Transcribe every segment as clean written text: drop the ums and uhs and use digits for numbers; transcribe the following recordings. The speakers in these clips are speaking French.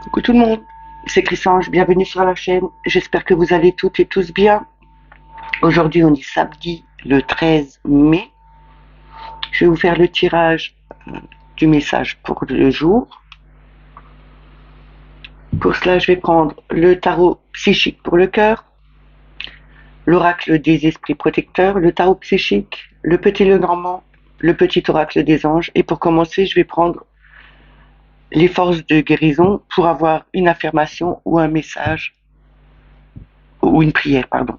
Coucou tout le monde, c'est Chrysange, bienvenue sur la chaîne. J'espère que vous allez toutes et tous bien. Aujourd'hui on est samedi le 13 mai. Je vais vous faire le tirage du message pour le jour. Pour cela je vais prendre le tarot psychique pour le cœur, l'oracle des esprits protecteurs, le tarot psychique, le petit lenormand, le petit oracle des anges. Et pour commencer je vais prendre les forces de guérison pour avoir une affirmation ou un message ou une prière, pardon.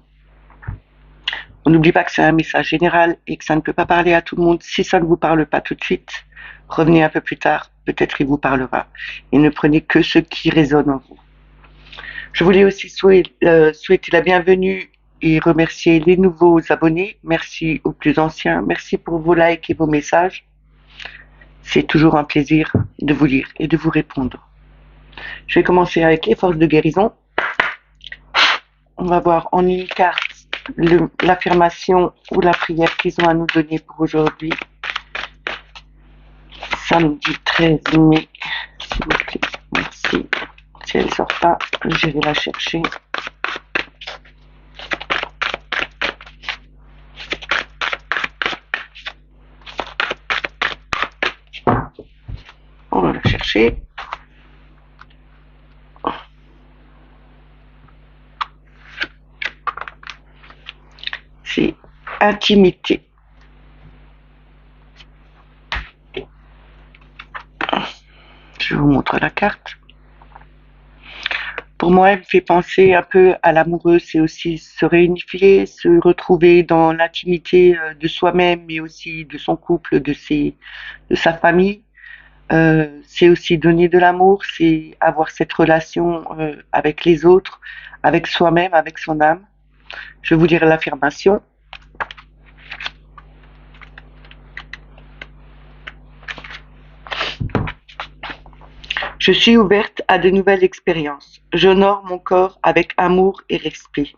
On n'oublie pas que c'est un message général et que ça ne peut pas parler à tout le monde. Si ça ne vous parle pas tout de suite, revenez un peu plus tard, peut-être il vous parlera. Et ne prenez que ce qui résonne en vous. Je voulais aussi souhaiter la bienvenue et remercier les nouveaux abonnés. Merci aux plus anciens. Merci pour vos likes et vos messages. C'est toujours un plaisir de vous lire et de vous répondre. Je vais commencer avec les forces de guérison. On va voir en une carte l'affirmation ou la prière qu'ils ont à nous donner pour aujourd'hui, samedi 13 mai, s'il vous plaît. Merci. Si elle ne sort pas, je vais la chercher. On va la chercher. C'est intimité. Je vous montre la carte. Pour moi, elle me fait penser un peu à l'amoureux, c'est aussi se réunifier, se retrouver dans l'intimité de soi-même, mais aussi de son couple, de sa famille. C'est aussi donner de l'amour, c'est avoir cette relation avec les autres, avec soi-même, avec son âme. Je vais vous lire l'affirmation. Je suis ouverte à de nouvelles expériences. J'honore mon corps avec amour et respect.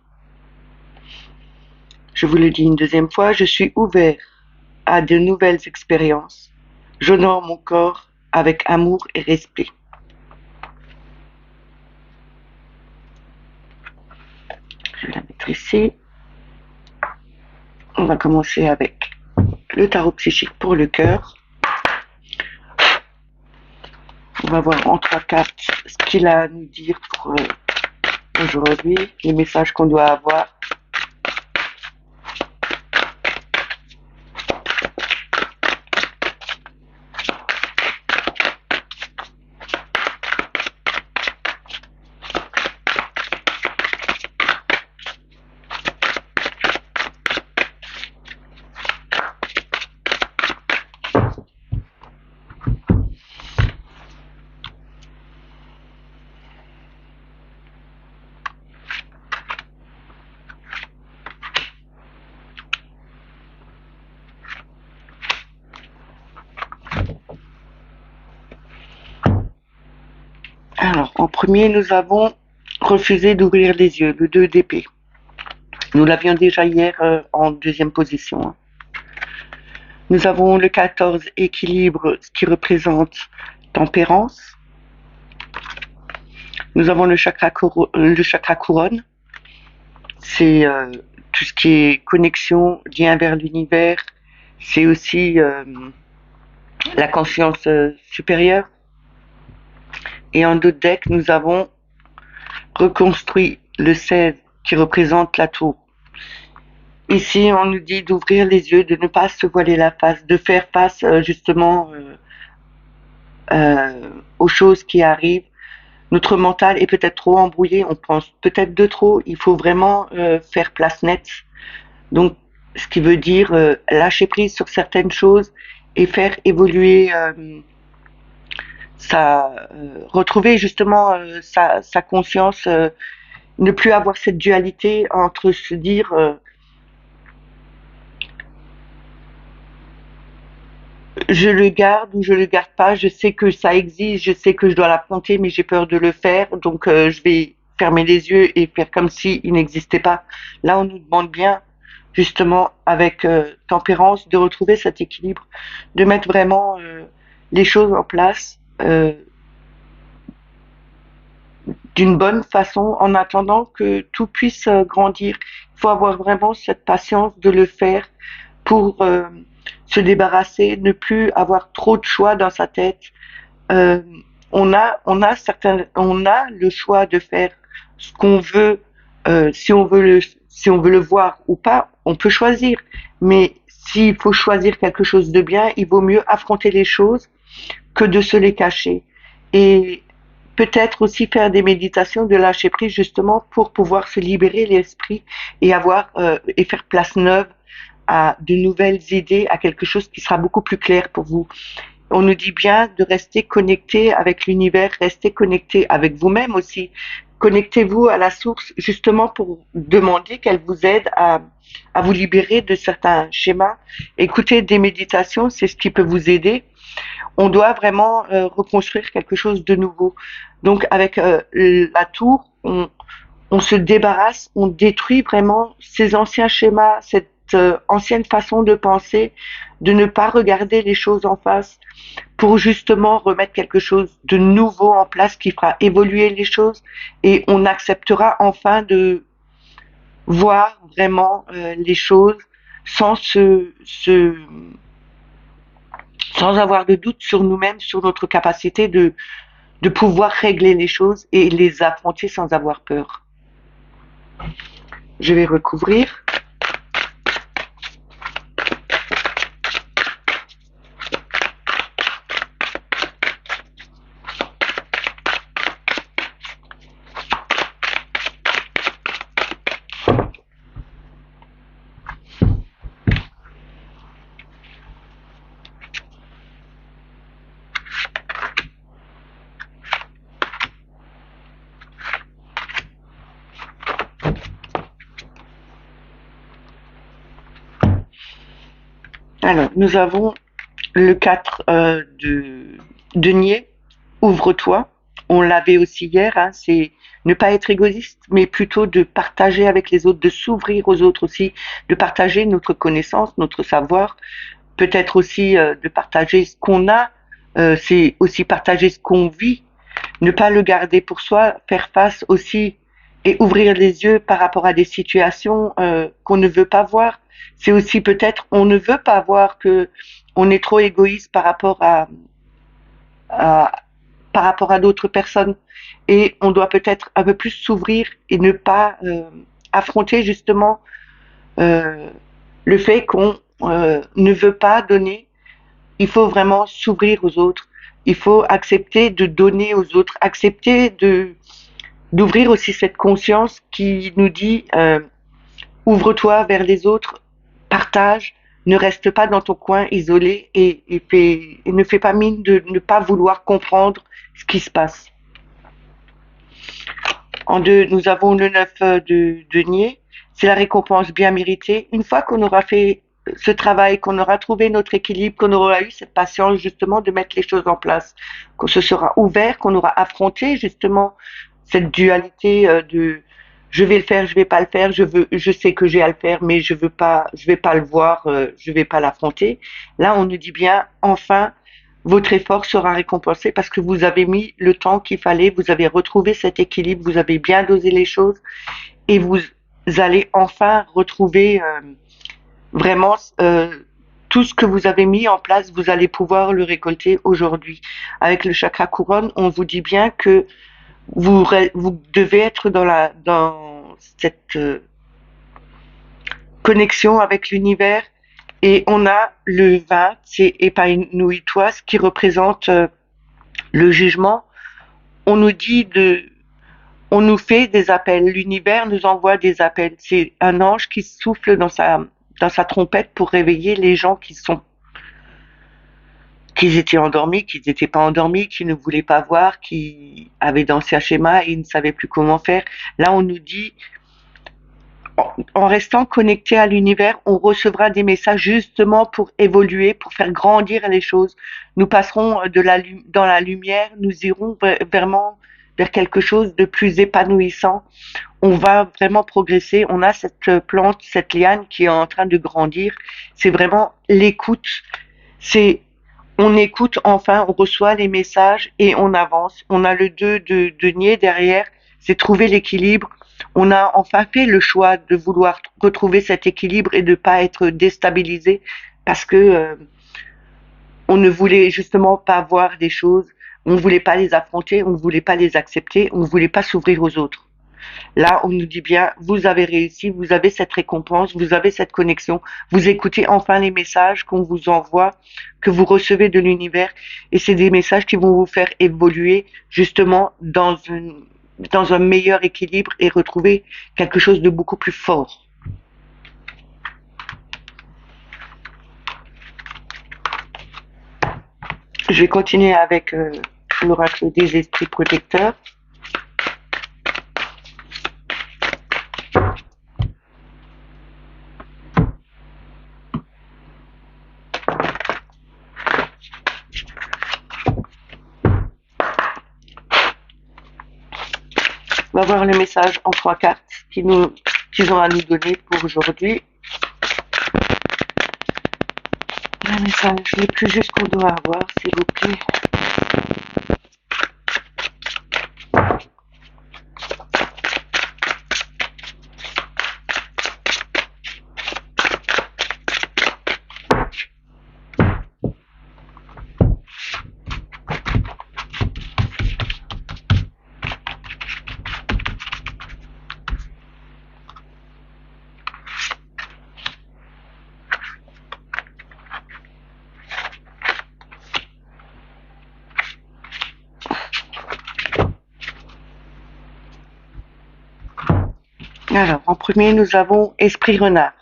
Je vous le dis une deuxième fois, je suis ouvert à de nouvelles expériences. J'honore mon corps avec amour et respect. Je vais la mettre ici. On va commencer avec le tarot psychique pour le cœur. On va voir en trois cartes ce qu'il a à nous dire pour aujourd'hui, les messages qu'on doit avoir. Alors, en premier, nous avons refusé d'ouvrir les yeux, le 2 d'épée. Nous l'avions déjà hier en deuxième position. Nous avons le 14, équilibre, ce qui représente tempérance. Nous avons le chakra couronne, c'est tout ce qui est connexion, lien vers l'univers. C'est aussi la conscience supérieure. Et en d'autres decks, nous avons reconstruit le 16 qui représente la tour. Ici, on nous dit d'ouvrir les yeux, de ne pas se voiler la face, de faire face justement aux choses qui arrivent. Notre mental est peut-être trop embrouillé, on pense peut-être de trop, il faut vraiment faire place nette. Donc, ce qui veut dire lâcher prise sur certaines choses et faire évoluer retrouver justement sa conscience, ne plus avoir cette dualité entre se dire je le garde ou je le garde pas, je sais que ça existe, je sais que je dois l'affronter, mais j'ai peur de le faire, donc je vais fermer les yeux et faire comme s'il n'existait pas. Là, on nous demande bien, justement, avec tempérance, de retrouver cet équilibre, de mettre vraiment les choses en place, d'une bonne façon en attendant que tout puisse grandir. Il faut avoir vraiment cette patience de le faire pour se débarrasser, ne plus avoir trop de choix dans sa tête. Euh, on a le choix de faire ce qu'on veut, si on veut le voir ou pas, on peut choisir. Mais s'il faut choisir quelque chose de bien, il vaut mieux affronter les choses que de se les cacher. Et peut-être aussi faire des méditations de lâcher prise justement pour pouvoir se libérer l'esprit et et faire place neuve à de nouvelles idées, à quelque chose qui sera beaucoup plus clair pour vous. On nous dit bien de rester connecté avec l'univers, rester connecté avec vous-même aussi. Connectez-vous à la source justement pour demander qu'elle vous aide à vous libérer de certains schémas. Écoutez des méditations, c'est ce qui peut vous aider. On doit vraiment reconstruire quelque chose de nouveau. Donc avec la tour, on se débarrasse, on détruit vraiment ces anciens schémas, cette ancienne façon de penser, de ne pas regarder les choses en face pour justement remettre quelque chose de nouveau en place qui fera évoluer les choses et on acceptera enfin de voir vraiment les choses sans sans avoir de doute sur nous-mêmes, sur notre capacité de pouvoir régler les choses et les affronter sans avoir peur. Je vais recouvrir. Alors, nous avons le 4 de denier, ouvre-toi. On l'avait aussi hier, hein, c'est ne pas être égoïste, mais plutôt de partager avec les autres, de s'ouvrir aux autres aussi, de partager notre connaissance, notre savoir, peut-être aussi de partager ce qu'on a, c'est aussi partager ce qu'on vit, ne pas le garder pour soi, faire face aussi et ouvrir les yeux par rapport à des situations qu'on ne veut pas voir. C'est aussi peut-être on ne veut pas voir que on est trop égoïste à par rapport à d'autres personnes et on doit peut-être un peu plus s'ouvrir et ne pas affronter justement euh, le fait qu'on ne veut pas donner. Il faut vraiment s'ouvrir aux autres. Il faut accepter de donner aux autres, accepter de d'ouvrir aussi cette conscience qui nous dit ouvre-toi vers les autres, partage, ne reste pas dans ton coin isolé et ne fais pas mine de ne pas vouloir comprendre ce qui se passe. En deux, nous avons le 9 de denier, c'est la récompense bien méritée. Une fois qu'on aura fait ce travail, qu'on aura trouvé notre équilibre, qu'on aura eu cette patience justement de mettre les choses en place, qu'on se sera ouvert, qu'on aura affronté justement cette dualité de je vais le faire, je vais pas le faire, je sais que j'ai à le faire, mais je vais pas le voir, je vais pas l'affronter. Là, on nous dit bien, enfin, votre effort sera récompensé parce que vous avez mis le temps qu'il fallait, vous avez retrouvé cet équilibre, vous avez bien dosé les choses et vous allez enfin retrouver vraiment tout ce que vous avez mis en place, vous allez pouvoir le récolter aujourd'hui. Avec le chakra couronne, on vous dit bien que vous devez être dans cette connexion avec l'univers et on a le 20, c'est épanouis-toi, ce qui représente le jugement. On nous dit on nous fait des appels, l'univers nous envoie des appels. C'est un ange qui souffle dans sa trompette pour réveiller les gens qui étaient endormis, qui n'étaient pas endormis, qui ne voulaient pas voir, qui avaient dansé un schéma et ils ne savaient plus comment faire. Là, on nous dit, en restant connecté à l'univers, on recevra des messages justement pour évoluer, pour faire grandir les choses. Nous passerons dans la lumière, nous irons vraiment vers quelque chose de plus épanouissant. On va vraiment progresser. On a cette plante, cette liane qui est en train de grandir. C'est vraiment l'écoute. C'est on écoute enfin, on reçoit les messages et on avance. On a le 2 de denier derrière. c'est trouver l'équilibre. On a enfin fait le choix de vouloir retrouver cet équilibre et de pas être déstabilisé parce que on ne voulait justement pas voir des choses, on ne voulait pas les affronter, on ne voulait pas les accepter, on ne voulait pas s'ouvrir aux autres. Là, on nous dit bien, vous avez réussi, vous avez cette récompense, vous avez cette connexion, vous écoutez enfin les messages qu'on vous envoie, que vous recevez de l'univers, et c'est des messages qui vont vous faire évoluer justement dans un meilleur équilibre et retrouver quelque chose de beaucoup plus fort. Je vais continuer avec l'oracle des esprits protecteurs. On va voir le message en 3 cartes qu'ils ont à nous donner pour aujourd'hui. Le message le plus juste qu'on doit avoir, s'il vous plaît. Alors, en premier, nous avons Esprit Renard.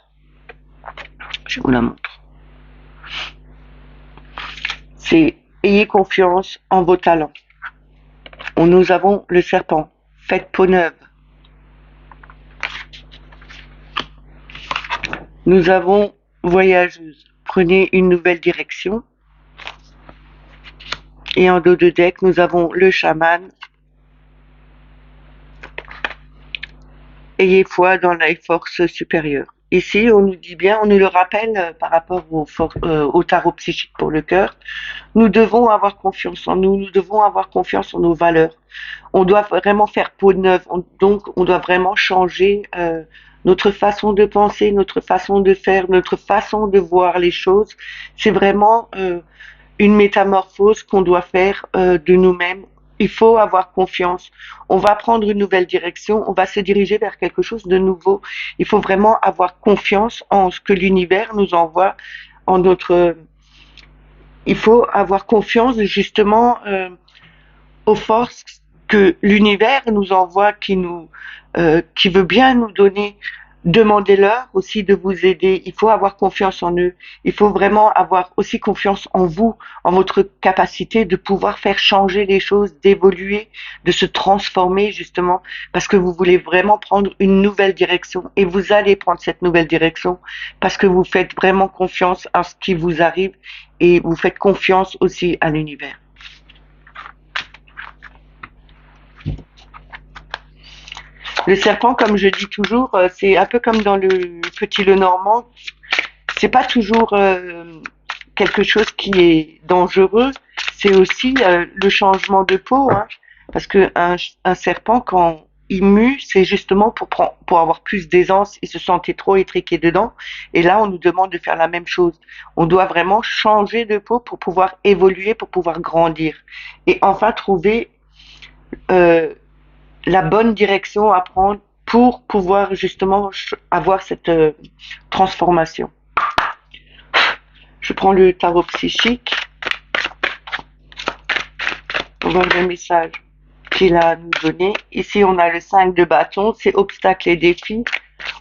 Je vous la montre. C'est ayez confiance en vos talents. Nous avons le Serpent. Faites peau neuve. Nous avons Voyageuse. Prenez une nouvelle direction. Et en dos de deck, nous avons le Chaman. Ayez foi dans la force supérieure. Ici, on nous dit bien, on nous le rappelle par rapport au tarot psychique pour le cœur, nous devons avoir confiance en nous, nous devons avoir confiance en nos valeurs. On doit vraiment faire peau neuve, donc on doit vraiment changer notre façon de penser, notre façon de faire, notre façon de voir les choses. C'est vraiment une métamorphose qu'on doit faire de nous-mêmes. Il faut avoir confiance. On va prendre une nouvelle direction, on va se diriger vers quelque chose de nouveau. Il faut vraiment avoir confiance en ce que l'univers nous envoie, en notre. Il faut avoir confiance justement aux forces que l'univers nous envoie, qui veut bien nous donner. Demandez-leur aussi de vous aider. Il faut avoir confiance en eux. Il faut vraiment avoir aussi confiance en vous, en votre capacité de pouvoir faire changer les choses, d'évoluer, de se transformer justement, parce que vous voulez vraiment prendre une nouvelle direction et vous allez prendre cette nouvelle direction parce que vous faites vraiment confiance à ce qui vous arrive et vous faites confiance aussi à l'univers. Le serpent, comme je dis toujours, c'est un peu comme dans le Petit Lenormand. C'est pas toujours quelque chose qui est dangereux. C'est aussi le changement de peau, hein, parce que un serpent, quand il mue, c'est justement pour avoir plus d'aisance. Il se sentait trop étriqué dedans. Et là, on nous demande de faire la même chose. On doit vraiment changer de peau pour pouvoir évoluer, pour pouvoir grandir. Et enfin, trouver la bonne direction à prendre pour pouvoir justement avoir cette transformation. Je prends le tarot psychique pour voir le message qu'il a à nous donner. Ici, on a le 5 de bâton, c'est obstacles et défis.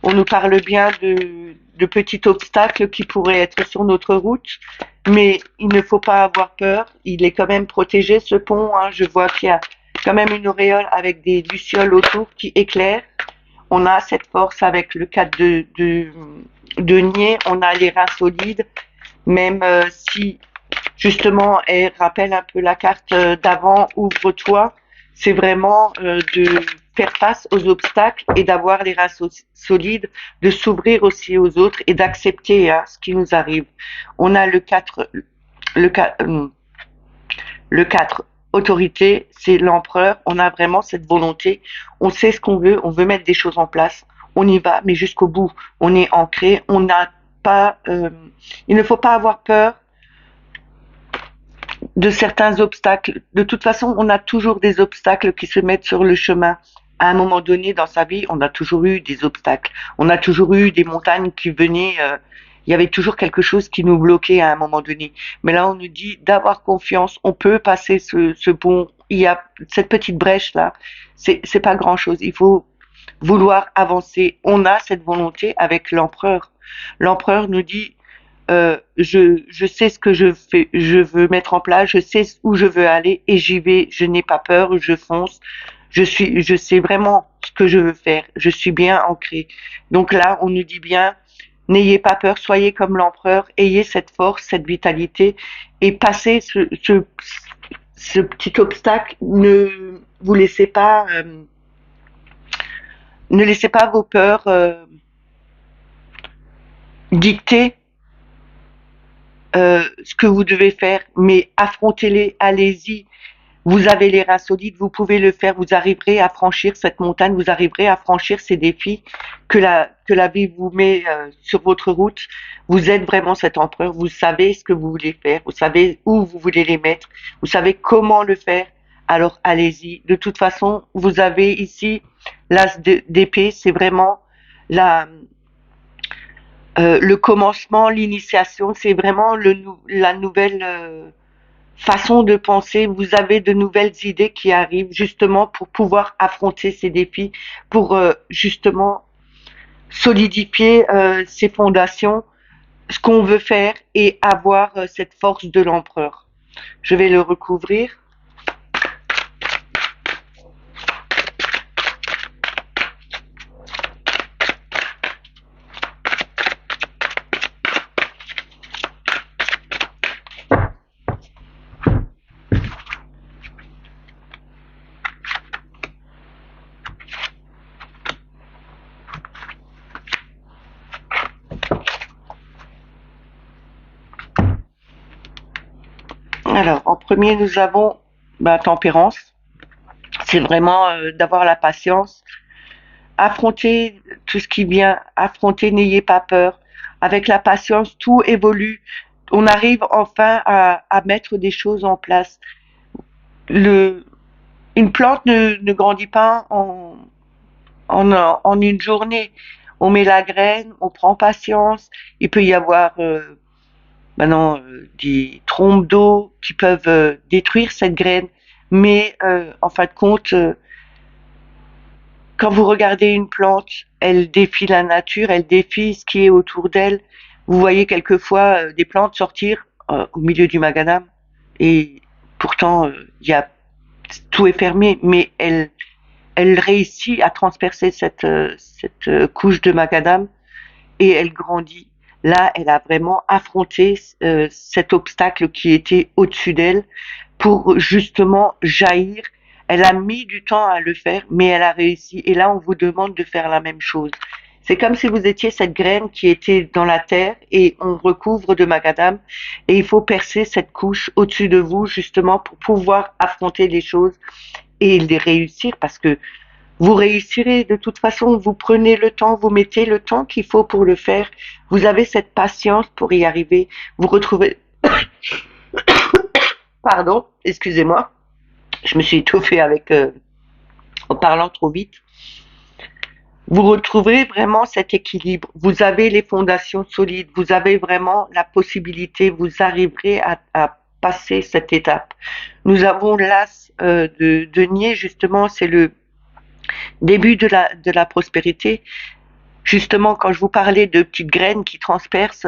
On nous parle bien de petits obstacles qui pourraient être sur notre route, mais il ne faut pas avoir peur. Il est quand même protégé, ce pont. Hein. Je vois qu'il y a quand même une auréole avec des lucioles autour qui éclairent. On a cette force avec le 4 de denier. On a les reins solides, même si justement elle rappelle un peu la carte d'avant, ouvre-toi. C'est vraiment de faire face aux obstacles et d'avoir les reins solides, de s'ouvrir aussi aux autres et d'accepter ce qui nous arrive. On a le 4 autorité, c'est l'empereur. On a vraiment cette volonté. On sait ce qu'on veut. On veut mettre des choses en place. On y va, mais jusqu'au bout. On est ancré. On n'a pas. Il ne faut pas avoir peur de certains obstacles. De toute façon, on a toujours des obstacles qui se mettent sur le chemin. À un moment donné dans sa vie, on a toujours eu des obstacles. On a toujours eu des montagnes qui venaient. Il y avait toujours quelque chose qui nous bloquait à un moment donné. Mais là, on nous dit d'avoir confiance. On peut passer ce pont. Il y a cette petite brèche là. C'est pas grand chose. Il faut vouloir avancer. On a cette volonté avec l'empereur. L'empereur nous dit je sais ce que je veux mettre en place, je sais où je veux aller et j'y vais, je n'ai pas peur, je fonce, je sais vraiment ce que je veux faire, je suis bien ancré. Donc là, on nous dit bien, n'ayez pas peur, soyez comme l'empereur, ayez cette force, cette vitalité et passez ce petit obstacle, ne laissez pas vos peurs dicter ce que vous devez faire, mais affrontez-les, allez-y. Vous avez les reins solides, vous pouvez le faire, vous arriverez à franchir cette montagne, vous arriverez à franchir ces défis que la vie vous met sur votre route. Vous êtes vraiment cet empereur, vous savez ce que vous voulez faire, vous savez où vous voulez les mettre, vous savez comment le faire, alors allez-y. De toute façon, vous avez ici l'as d'épée, c'est vraiment la, le commencement, l'initiation, c'est vraiment la nouvelle façon de penser. Vous avez de nouvelles idées qui arrivent justement pour pouvoir affronter ces défis, pour justement solidifier ces fondations, ce qu'on veut faire et avoir cette force de l'empereur. Je vais le recouvrir. Alors, en premier, nous avons tempérance. C'est vraiment d'avoir la patience, affronter tout ce qui vient, affronter, n'ayez pas peur. Avec la patience, tout évolue. On arrive enfin à mettre des choses en place. Le, une plante ne grandit pas en une journée. On met la graine, on prend patience. Il peut y avoir maintenant des trompes d'eau qui peuvent détruire cette graine. Mais en fin de compte, quand vous regardez une plante, elle défie la nature, elle défie ce qui est autour d'elle. Vous voyez quelquefois des plantes sortir au milieu du macadam et pourtant tout est fermé, mais elle réussit à transpercer cette couche de macadam et elle grandit. Là, elle a vraiment affronté cet obstacle qui était au-dessus d'elle pour justement jaillir. Elle a mis du temps à le faire, mais elle a réussi. Et là, on vous demande de faire la même chose. C'est comme si vous étiez cette graine qui était dans la terre et on recouvre de macadam et il faut percer cette couche au-dessus de vous justement pour pouvoir affronter les choses et les réussir parce que vous réussirez de toute façon, vous prenez le temps, vous mettez le temps qu'il faut pour le faire, vous avez cette patience pour y arriver, vous retrouvez, pardon, excusez-moi, je me suis étouffée en parlant trop vite. Vous retrouverez vraiment cet équilibre. Vous avez les fondations solides. Vous avez vraiment la possibilité. Vous arriverez à passer cette étape. Nous avons l'as de denier, justement, c'est le début de la prospérité. Justement, quand je vous parlais de petites graines qui transpercent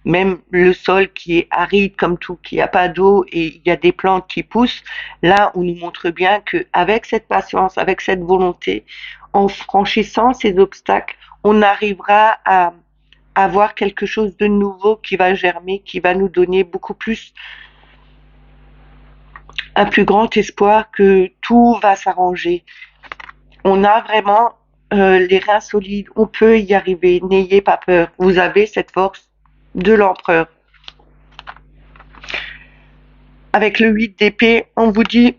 même le sol qui est aride comme tout, qui n'a pas d'eau et il y a des plantes qui poussent, là, on nous montre bien qu'avec cette patience, avec cette volonté, en franchissant ces obstacles, on arrivera à avoir quelque chose de nouveau qui va germer, qui va nous donner beaucoup plus, un plus grand espoir que tout va s'arranger. On a vraiment les reins solides, on peut y arriver, n'ayez pas peur, vous avez cette force de l'empereur. Avec le 8 d'épée, on vous dit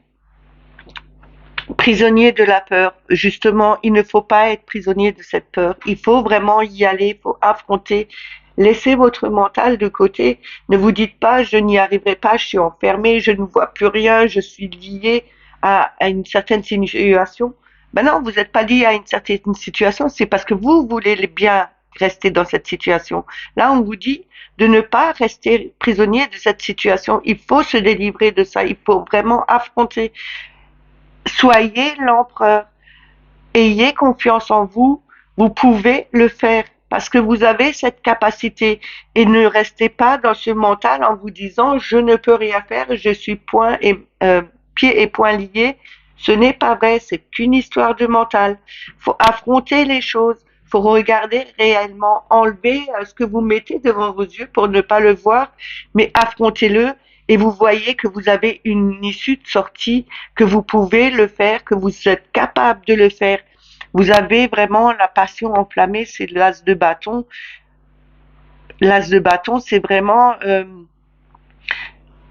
prisonnier de la peur. Justement, il ne faut pas être prisonnier de cette peur. Il faut vraiment y aller, il faut affronter. Laissez votre mental de côté. Ne vous dites pas, je n'y arriverai pas, je suis enfermé, je ne vois plus rien, je suis lié à une certaine situation. Ben non, vous n'êtes pas lié à une certaine situation, c'est parce que vous voulez bien rester dans cette situation. Là, on vous dit de ne pas rester prisonnier de cette situation. Il faut se délivrer de ça. Il faut vraiment affronter. Soyez l'empereur. Ayez confiance en vous. Vous pouvez le faire parce que vous avez cette capacité et ne restez pas dans ce mental en vous disant je ne peux rien faire, je suis pieds et poings liés. Ce n'est pas vrai, c'est qu'une histoire de mental. Faut affronter les choses, faut regarder réellement, enlever ce que vous mettez devant vos yeux pour ne pas le voir, mais affrontez-le et vous voyez que vous avez une issue de sortie, que vous pouvez le faire, que vous êtes capable de le faire. Vous avez vraiment la passion enflammée, c'est l'as de bâton. L'as de bâton, c'est vraiment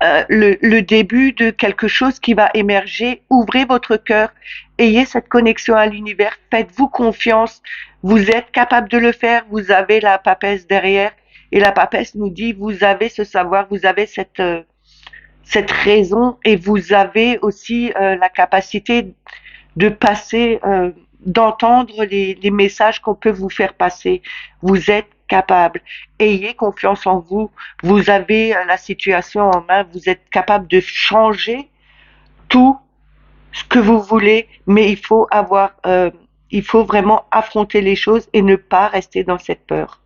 le début de quelque chose qui va émerger. Ouvrez votre cœur, ayez cette connexion à l'univers, faites-vous confiance. Vous êtes capable de le faire, vous avez la papesse derrière. Et la papesse nous dit, vous avez ce savoir, vous avez cette raison et vous avez aussi la capacité de passer, d'entendre les messages qu'on peut vous faire passer. Vous êtes capable. Ayez confiance en vous. Vous avez la situation en main. Vous êtes capable de changer tout ce que vous voulez, mais il faut vraiment affronter les choses et ne pas rester dans cette peur.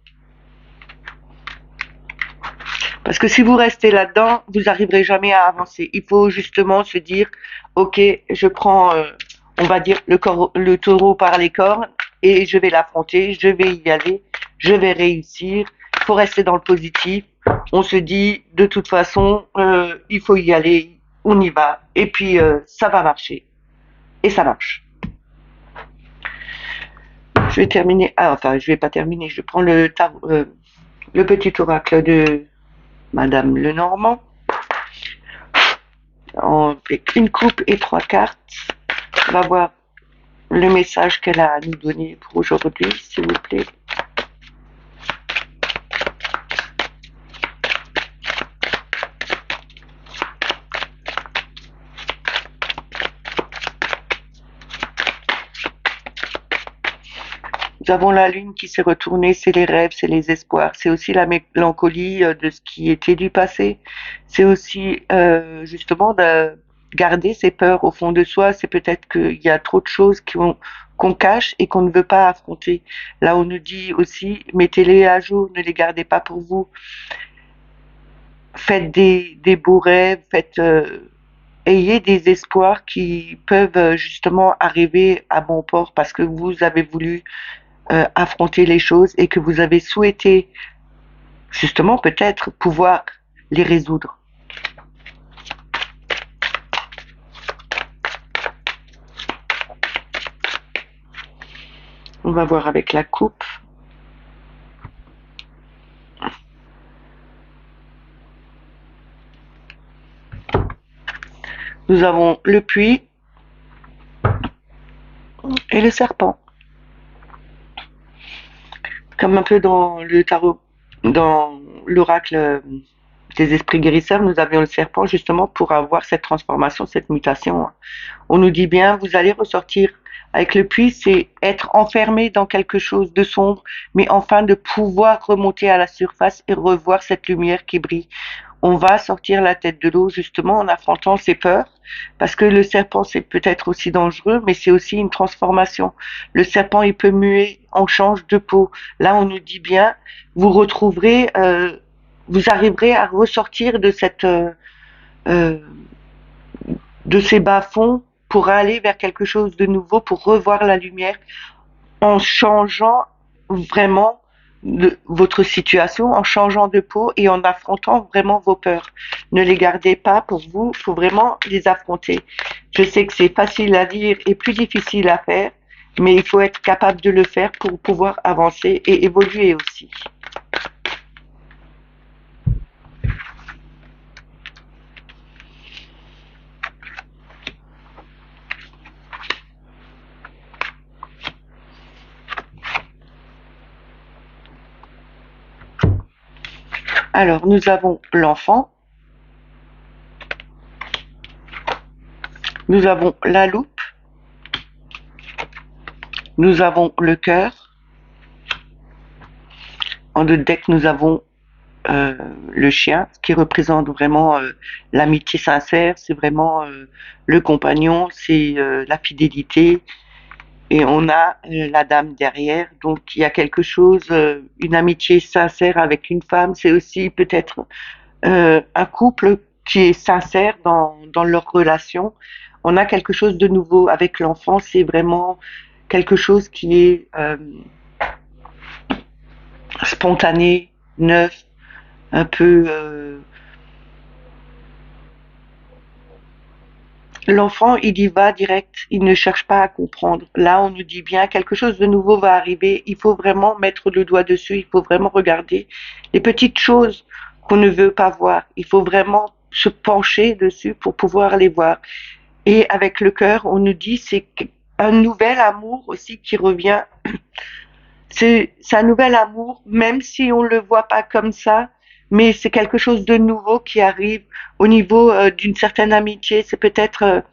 Parce que si vous restez là-dedans, vous n'arriverez jamais à avancer. Il faut justement se dire, ok, je prends, on va dire, le taureau par les cornes et je vais l'affronter, je vais y aller, je vais réussir. Il faut rester dans le positif. On se dit, de toute façon, il faut y aller, on y va, et puis ça va marcher. Et ça marche. Je vais terminer. Ah, enfin, je vais pas terminer. Je prends le petit oracle de Madame Lenormand. Avec une coupe et 3 cartes. On va voir le message qu'elle a à nous donner pour aujourd'hui, s'il vous plaît. Nous avons la lune qui s'est retournée, c'est les rêves, c'est les espoirs, c'est aussi la mélancolie de ce qui était du passé. C'est aussi justement de garder ses peurs au fond de soi. C'est peut-être qu'il y a trop de choses qu'on cache et qu'on ne veut pas affronter. Là, on nous dit aussi, mettez-les à jour, ne les gardez pas pour vous. Faites des beaux rêves, ayez des espoirs qui peuvent justement arriver à bon port parce que vous avez voulu affronter les choses et que vous avez souhaité justement peut-être pouvoir les résoudre. On va voir avec la coupe. Nous avons le puits et le serpent. Comme un peu dans le tarot, dans l'oracle des esprits guérisseurs, nous avions le serpent justement pour avoir cette transformation, cette mutation. On nous dit bien, vous allez ressortir avec le puits, c'est être enfermé dans quelque chose de sombre, mais enfin de pouvoir remonter à la surface et revoir cette lumière qui brille. On va sortir la tête de l'eau justement en affrontant ses peurs, parce que le serpent c'est peut-être aussi dangereux, mais c'est aussi une transformation. Le serpent il peut muer, on change de peau. Là on nous dit bien, vous retrouverez, vous arriverez à ressortir euh, de ces bas-fonds pour aller vers quelque chose de nouveau, pour revoir la lumière, en changeant vraiment votre situation, en changeant de peau et en affrontant vraiment vos peurs. Ne les gardez pas pour vous, il faut vraiment les affronter. Je sais que c'est facile à dire et plus difficile à faire, mais il faut être capable de le faire pour pouvoir avancer et évoluer aussi. Alors, nous avons l'enfant, nous avons la loupe, nous avons le cœur. En deux decks, nous avons le chien, qui représente vraiment l'amitié sincère, c'est vraiment le compagnon, c'est la fidélité. Et on a la dame derrière, donc il y a quelque chose, une amitié sincère avec une femme, c'est aussi peut-être un couple qui est sincère dans leur relation. On a quelque chose de nouveau avec l'enfant, c'est vraiment quelque chose qui est spontané, neuf, un peu... L'enfant, il y va direct, il ne cherche pas à comprendre. Là, on nous dit bien, quelque chose de nouveau va arriver, il faut vraiment mettre le doigt dessus, il faut vraiment regarder les petites choses qu'on ne veut pas voir. Il faut vraiment se pencher dessus pour pouvoir les voir. Et avec le cœur, on nous dit, c'est un nouvel amour aussi qui revient. C'est un nouvel amour, même si on ne le voit pas comme ça, mais c'est quelque chose de nouveau qui arrive au niveau d'une certaine amitié. C'est peut-être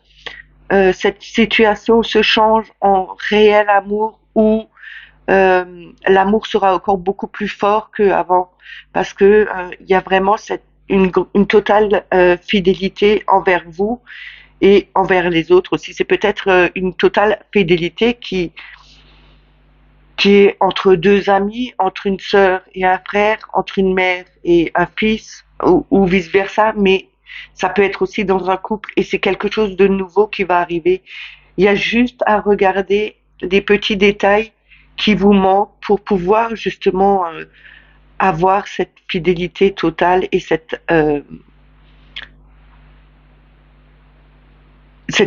cette situation se change en réel amour où l'amour sera encore beaucoup plus fort qu'avant parce que il y a vraiment une totale fidélité envers vous et envers les autres aussi. C'est peut-être une totale fidélité qui est entre deux amis, entre une sœur et un frère, entre une mère et un fils, ou vice-versa, mais ça peut être aussi dans un couple et c'est quelque chose de nouveau qui va arriver. Il y a juste à regarder les petits détails qui vous manquent pour pouvoir justement avoir cette fidélité totale et cette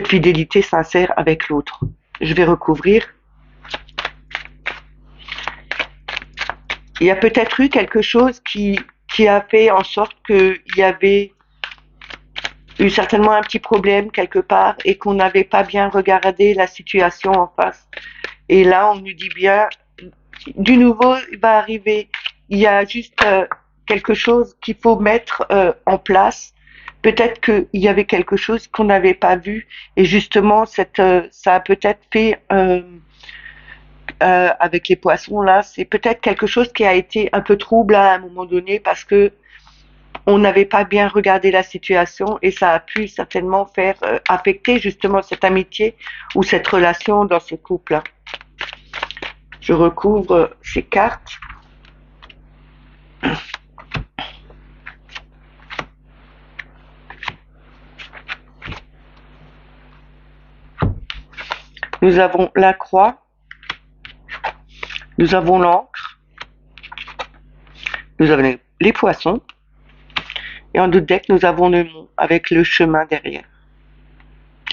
fidélité sincère avec l'autre. Je vais recouvrir. Il y a peut-être eu quelque chose qui a fait en sorte qu'il y avait eu certainement un petit problème quelque part et qu'on n'avait pas bien regardé la situation en face. Et là, on nous dit bien, du nouveau il va arriver. Il y a juste quelque chose qu'il faut mettre en place. Peut-être qu'il y avait quelque chose qu'on n'avait pas vu et justement, ça a peut-être fait avec les poissons là, c'est peut-être quelque chose qui a été un peu trouble à un moment donné parce que on n'avait pas bien regardé la situation et ça a pu certainement faire affecter justement cette amitié ou cette relation dans ce couple. Je recouvre ces cartes. Nous avons la croix, nous avons l'encre, nous avons les poissons et en d'autres decks nous avons le mont avec le chemin derrière.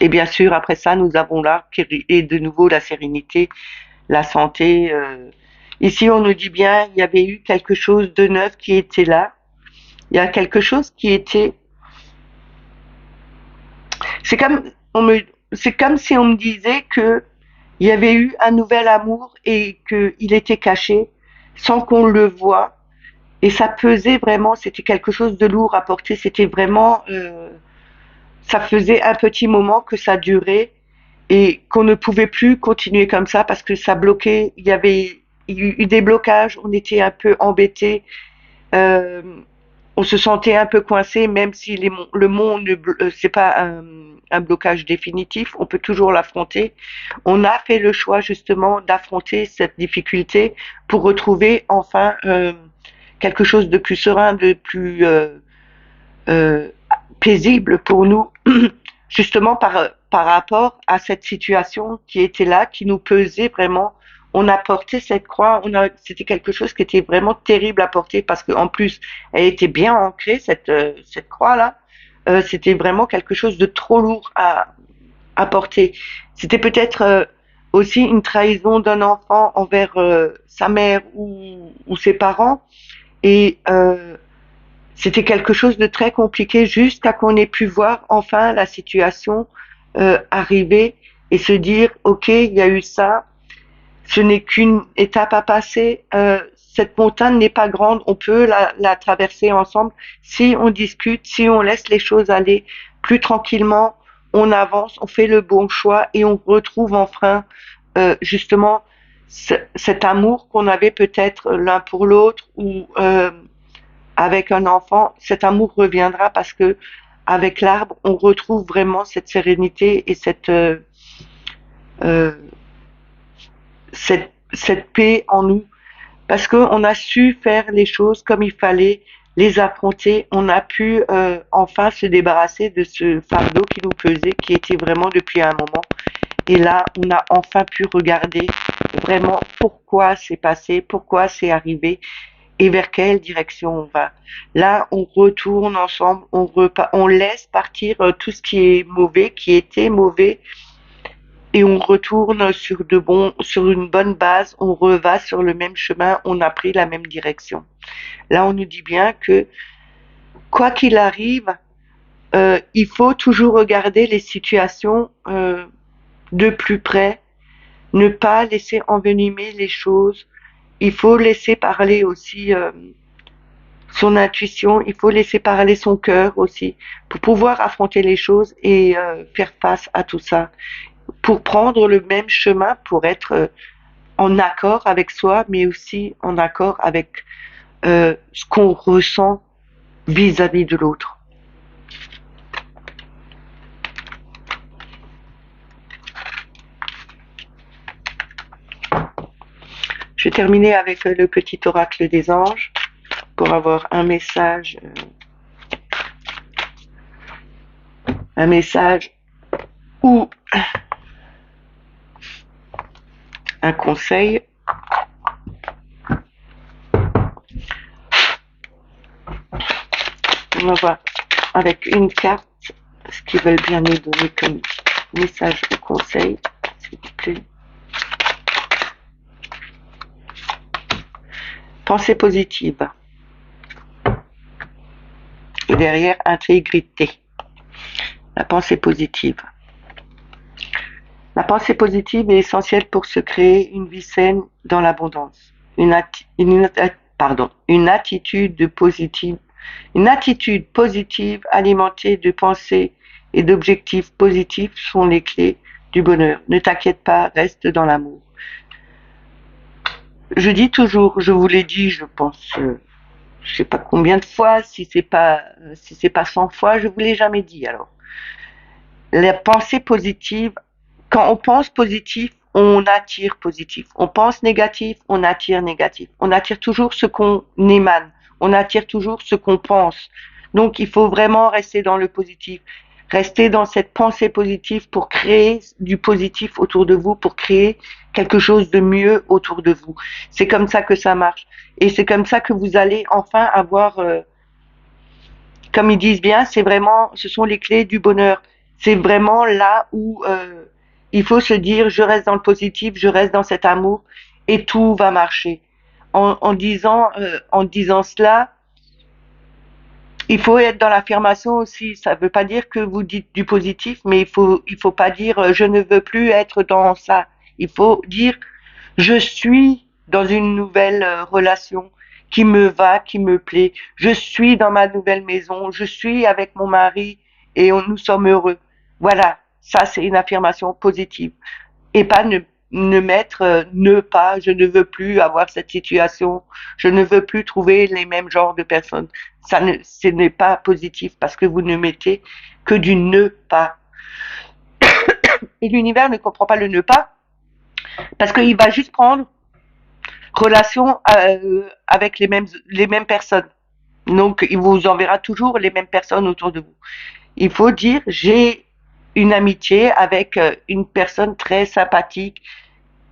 Et bien sûr, après ça, nous avons l'arbre qui est de nouveau la sérénité, la santé. Ici, on nous dit bien, il y avait eu quelque chose de neuf qui était là. Il y a quelque chose qui était... C'est comme, c'est comme si on me disait que il y avait eu un nouvel amour et qu'il était caché sans qu'on le voie. Et ça pesait vraiment, c'était quelque chose de lourd à porter. C'était vraiment... ça faisait un petit moment que ça durait et qu'on ne pouvait plus continuer comme ça parce que ça bloquait. Il y avait eu des blocages, on était un peu embêtés, euh, on se sentait un peu coincé, même si le monde c'est pas un blocage définitif, on peut toujours l'affronter. On a fait le choix justement d'affronter cette difficulté pour retrouver enfin quelque chose de plus serein, de plus euh, paisible pour nous, justement par rapport à cette situation qui était là, qui nous pesait vraiment. On a porté cette croix, c'était quelque chose qui était vraiment terrible à porter parce qu'en plus, elle était bien ancrée, cette croix-là. C'était vraiment quelque chose de trop lourd à porter. C'était peut-être aussi une trahison d'un enfant envers sa mère ou ses parents. Et c'était quelque chose de très compliqué jusqu'à qu'on ait pu voir enfin la situation arriver et se dire, OK, il y a eu ça, ce n'est qu'une étape à passer, cette montagne n'est pas grande, on peut la traverser ensemble si on discute, si on laisse les choses aller plus tranquillement, on avance, on fait le bon choix et on retrouve enfin justement cet amour qu'on avait peut-être l'un pour l'autre ou avec un enfant, cet amour reviendra parce que avec l'arbre, on retrouve vraiment cette sérénité et euh, cette paix en nous parce qu'on a su faire les choses comme il fallait, les affronter, on a pu enfin se débarrasser de ce fardeau qui nous pesait, qui était vraiment depuis un moment. Et là, on a enfin pu regarder vraiment pourquoi c'est passé, pourquoi c'est arrivé et vers quelle direction on va. Là, on retourne ensemble, on laisse partir tout ce qui est mauvais, qui était mauvais, et on retourne sur une bonne base, on reva sur le même chemin, on a pris la même direction. Là, on nous dit bien que quoi qu'il arrive, il faut toujours regarder les situations de plus près, ne pas laisser envenimer les choses. Il faut laisser parler aussi son intuition, il faut laisser parler son cœur aussi pour pouvoir affronter les choses et faire face à tout ça, pour prendre le même chemin, pour être en accord avec soi, mais aussi en accord avec ce qu'on ressent vis-à-vis de l'autre. Je vais terminer avec le petit oracle des anges pour avoir un message ou un conseil. On va voir avec une carte ce qu'ils veulent bien nous donner comme message ou conseil, s'il vous plaît. Pensée positive. Et derrière, intégrité. La pensée positive. La pensée positive est essentielle pour se créer une vie saine dans l'abondance. Une attitude positive alimentée de pensées et d'objectifs positifs sont les clés du bonheur. Ne t'inquiète pas, reste dans l'amour. Je dis toujours, je vous l'ai dit, je pense, je sais pas combien de fois, si c'est pas 100 fois, je vous l'ai jamais dit alors. La pensée positive, quand on pense positif, on attire positif. On pense négatif, on attire négatif. On attire toujours ce qu'on émane. On attire toujours ce qu'on pense. Donc, il faut vraiment rester dans le positif. Rester dans cette pensée positive pour créer du positif autour de vous, pour créer quelque chose de mieux autour de vous. C'est comme ça que ça marche. Et c'est comme ça que vous allez enfin avoir, comme ils disent bien, ce sont les clés du bonheur. C'est vraiment là où il faut se dire, je reste dans le positif, je reste dans cet amour et tout va marcher. En disant cela, il faut être dans l'affirmation aussi. Ça ne veut pas dire que vous dites du positif, mais il faut pas dire je ne veux plus être dans ça. Il faut dire je suis dans une nouvelle relation qui me va, qui me plaît. Je suis dans ma nouvelle maison. Je suis avec mon mari et nous sommes heureux. Voilà, ça c'est une affirmation positive. Et pas ne mettre ne pas, je ne veux plus avoir cette situation, je ne veux plus trouver les mêmes genres de personnes. Ce n'est pas positif parce que vous ne mettez que du ne pas. Et l'univers ne comprend pas le ne pas parce qu'il va juste prendre relation avec les mêmes personnes. Donc, il vous enverra toujours les mêmes personnes autour de vous. Il faut dire, j'ai une amitié avec une personne très sympathique,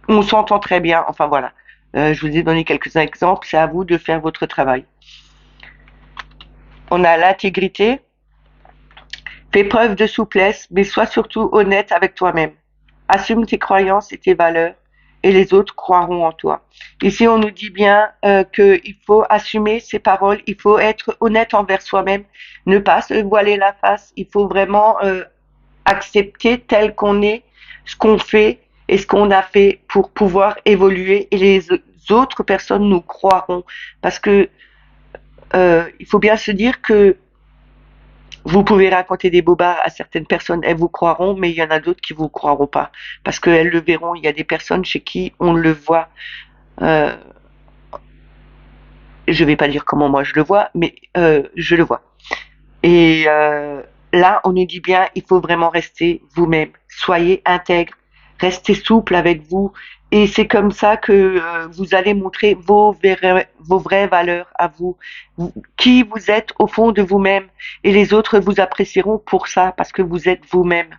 on s'entend très bien, enfin voilà. Je vous ai donné quelques exemples, c'est à vous de faire votre travail. On a l'intégrité, fais preuve de souplesse, mais sois surtout honnête avec toi-même. Assume tes croyances et tes valeurs, et les autres croiront en toi. Ici, on nous dit bien qu'il faut assumer ses paroles, il faut être honnête envers soi-même, ne pas se voiler la face, il faut vraiment accepter tel qu'on est, ce qu'on fait et ce qu'on a fait pour pouvoir évoluer et les autres personnes nous croiront. Parce que il faut bien se dire que vous pouvez raconter des bobards à certaines personnes, elles vous croiront, mais il y en a d'autres qui vous croiront pas. Parce qu'elles le verront. Il y a des personnes chez qui on le voit. Euh, je vais pas dire comment moi je le vois, mais je le vois. Et là, on nous dit bien, il faut vraiment rester vous-même. Soyez intègre, restez souple avec vous. Et c'est comme ça que vous allez montrer vos vraies valeurs à vous, qui vous êtes au fond de vous-même. Et les autres vous apprécieront pour ça, parce que vous êtes vous-même.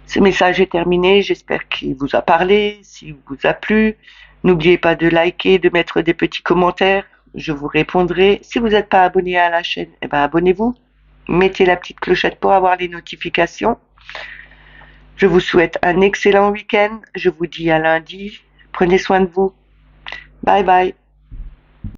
Ce message est terminé, j'espère qu'il vous a parlé, s'il vous a plu. N'oubliez pas de liker, de mettre des petits commentaires, je vous répondrai. Si vous n'êtes pas abonné à la chaîne, eh ben abonnez-vous. Mettez la petite clochette pour avoir les notifications. Je vous souhaite un excellent week-end. Je vous dis à lundi. Prenez soin de vous. Bye bye.